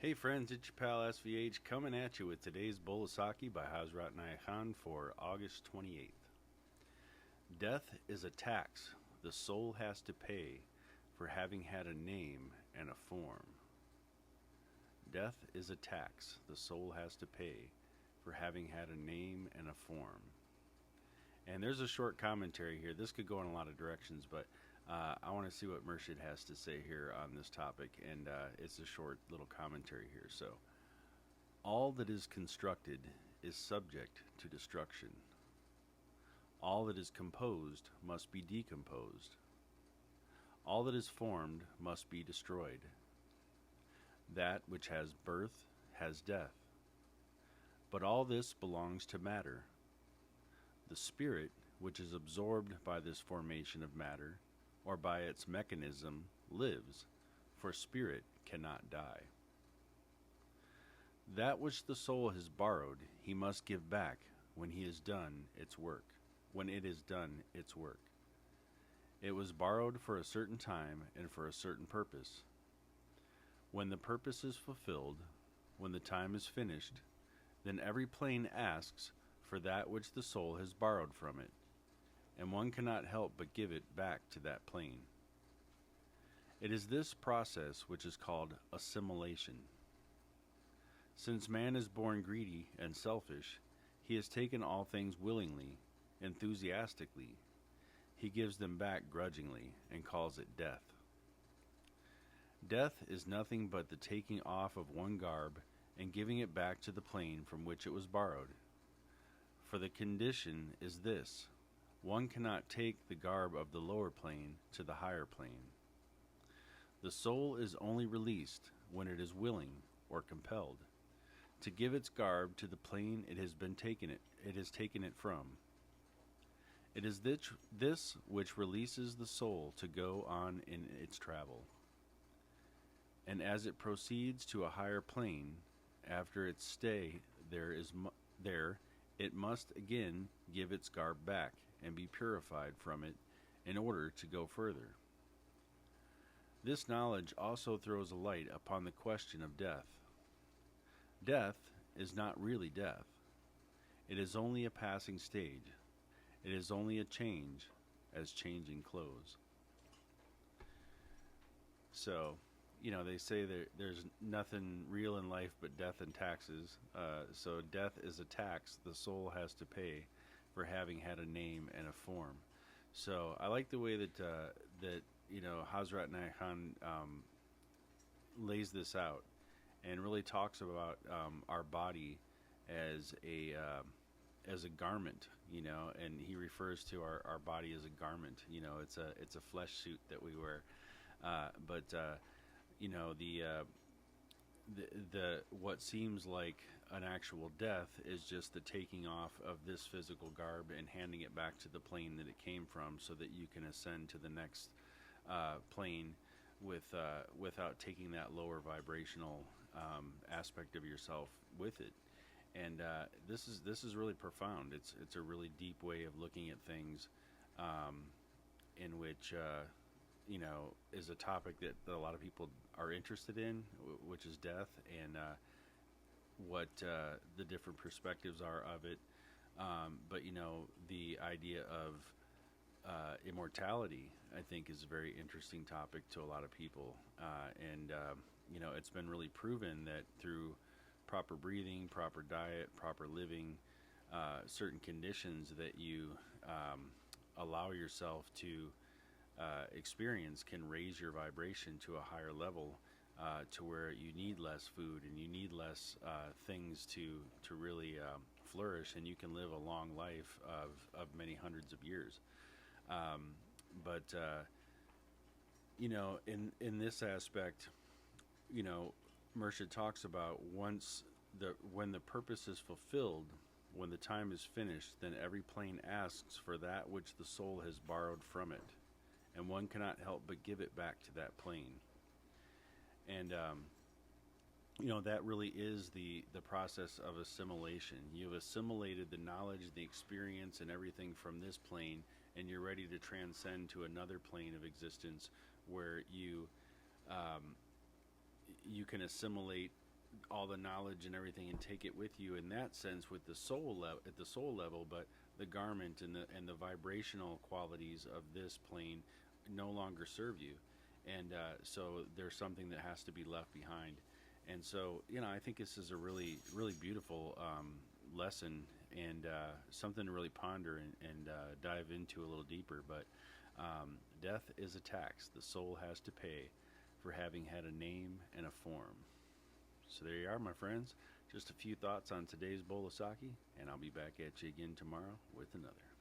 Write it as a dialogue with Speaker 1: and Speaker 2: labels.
Speaker 1: Hey friends, it's your pal SVH coming at you with today's bowl of Saki by Hazrat and Inayat for August 28th. Death is a tax the soul has to pay for having had a name and a form. Death is a tax the soul has to pay for having had a name and a form. And there's a short commentary here. This could go in a lot of directions, but I want to see what Murshid has to say here on this topic, and it's a short little commentary here. So, all that is constructed is subject to destruction. All that is composed must be decomposed. All that is formed must be destroyed. That which has birth has death. But all this belongs to matter. The spirit, which is absorbed by this formation of matter, or by its mechanism, lives, for spirit cannot die. That which the soul has borrowed, he must give back when he has done its work, when it has done its work. It was borrowed for a certain time and for a certain purpose. When the purpose is fulfilled, when the time is finished, then every plane asks for that which the soul has borrowed from it, and one cannot help but give it back to that plane. It is this process which is called assimilation. Since man is born greedy and selfish, he has taken all things willingly, enthusiastically. He gives them back grudgingly and calls it death. Death is nothing but the taking off of one garb and giving it back to the plane from which it was borrowed. For the condition is this: one cannot take the garb of the lower plane to the higher plane. The soul is only released when it is willing or compelled to give its garb to the plane it has taken it from. It is this which releases the soul to go on in its travel. And as it proceeds to a higher plane, after its stay there, it must again give its garb back and be purified from it in order to go further. This knowledge also throws a light upon the question of death. Death is not really death. It is only a passing stage. It is only a change, as changing clothes. So, they say there's nothing real in life but death and taxes. So death is a tax the soul has to pay for having had a name and a form. So I like the way that Hazrat Nahan lays this out and really talks about our body as a garment, and he refers to our body as a garment. It's a flesh suit that we wear, but the what seems like an actual death is just the taking off of this physical garb and handing it back to the plane that it came from, so that you can ascend to the next plane without taking that lower vibrational aspect of yourself with it. And this is really profound. It's a really deep way of looking at things, in which is a topic that a lot of people are interested in, which is death, and what the different perspectives are of it. But the idea of immortality, I think, is a very interesting topic to a lot of people, and it's been really proven that through proper breathing, proper diet, proper living, certain conditions that you allow yourself to experience can raise your vibration to a higher level, to where you need less food and you need less things to really flourish, and you can live a long life of many hundreds of years. But in this aspect, Murshid talks about when the purpose is fulfilled, when the time is finished, then every plane asks for that which the soul has borrowed from it, and one cannot help but give it back to that plane. And that really is the process of assimilation. You've assimilated the knowledge, the experience, and everything from this plane, and you're ready to transcend to another plane of existence where you can assimilate all the knowledge and everything and take it with you in that sense with the at the soul level, but the garment and the vibrational qualities of this plane no longer serve you, and so there's something that has to be left behind. And so, I think this is a really, really beautiful lesson, and something to really ponder and dive into a little deeper. But death is a tax the soul has to pay for having had a name and a form. So there you are, my friends. Just a few thoughts on today's bowl of sake, and I'll be back at you again tomorrow with another.